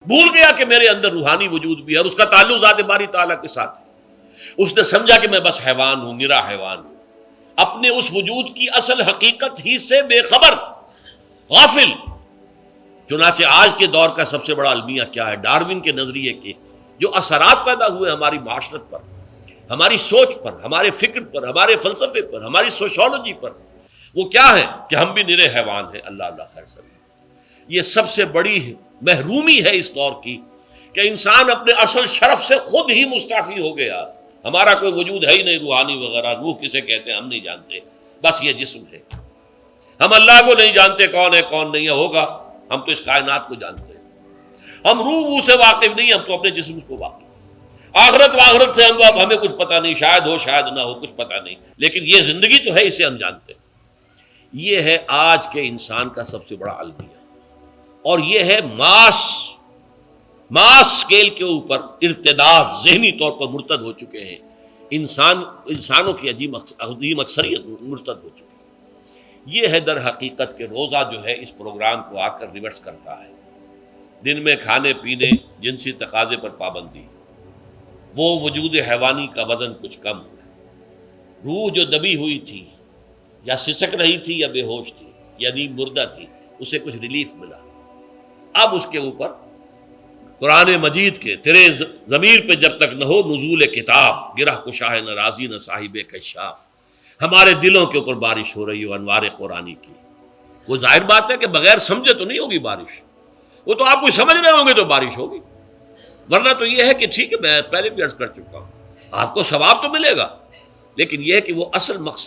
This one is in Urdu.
بھول گیا کہ میرے اندر روحانی وجود بھی ہے اور اس کا تعلق ذات باری تعالیٰ کے ساتھ ہے۔ اس نے سمجھا کہ میں بس حیوان ہوں، نرا حیوان ہوں، اپنے اس وجود کی اصل حقیقت ہی سے بے خبر، غافل۔ چنانچہ آج کے دور کا سب سے بڑا المیہ کیا ہے؟ ڈارون کے نظریے کے جو اثرات پیدا ہوئے ہماری معاشرت پر، ہماری سوچ پر، ہمارے فکر پر، ہمارے فلسفے پر، ہماری سوشولوجی پر، وہ کیا ہے کہ ہم بھی نرے حیوان ہیں۔ اللہ اللہ خیر سبیل۔ یہ سب سے بڑی محرومی ہے اس دور کی کہ انسان اپنے اصل شرف سے خود ہی مستعفی ہو گیا۔ ہمارا کوئی وجود ہے ہی نہیں روحانی وغیرہ، روح کسے کہتے ہیں ہم نہیں جانتے، بس یہ جسم ہے۔ ہم اللہ کو نہیں جانتے کون ہے کون نہیں ہے، ہوگا ہم تو اس کائنات کو جانتے ہیں۔ ہم روح سے واقف نہیں، ہم تو اپنے جسم کو واقف۔ آخرت سے ہمیں کچھ پتہ نہیں، شاید ہو شاید نہ ہو، کچھ پتہ نہیں، لیکن یہ زندگی تو ہے، اسے ہم جانتے ہیں۔ یہ ہے آج کے انسان کا سب سے بڑا المیہ، اور یہ ہے ماس اسکیل کے اوپر ارتداد، ذہنی طور پر مرتد ہو چکے ہیں انسانوں کی عظیم اکثریت مرتد ہو چکی ہے۔ یہ ہے در حقیقت کہ روزہ جو ہے اس پروگرام کو آ کر ریورس کرتا ہے۔ دن میں کھانے پینے، جنسی تقاضے پر پابندی، وہ وجود حیوانی کا وزن کچھ کم ہے، روح جو دبی ہوئی تھی یا سسک رہی تھی یا بے ہوش تھی یا نیند مردہ تھی، اسے کچھ ریلیف ملا۔ اب اس کے اوپر قرآن مجید کے تیرے ضمیر پہ جب تک نہ ہو نزول کتاب، گرہ کشاہ نہ رازی نہ صاحب کشاف، ہمارے دلوں کے اوپر بارش ہو رہی ہو انوار قرآنی کی۔ وہ ظاہر بات ہے کہ بغیر سمجھے تو نہیں ہوگی بارش، وہ تو آپ کچھ سمجھ رہے ہوں گے تو بارش ہوگی، ورنہ تو یہ ہے کہ ٹھیک ہے میں پہلے بھی عرض کر چکا ہوں، آپ کو ثواب تو ملے گا، لیکن یہ ہے کہ وہ اصل مقصد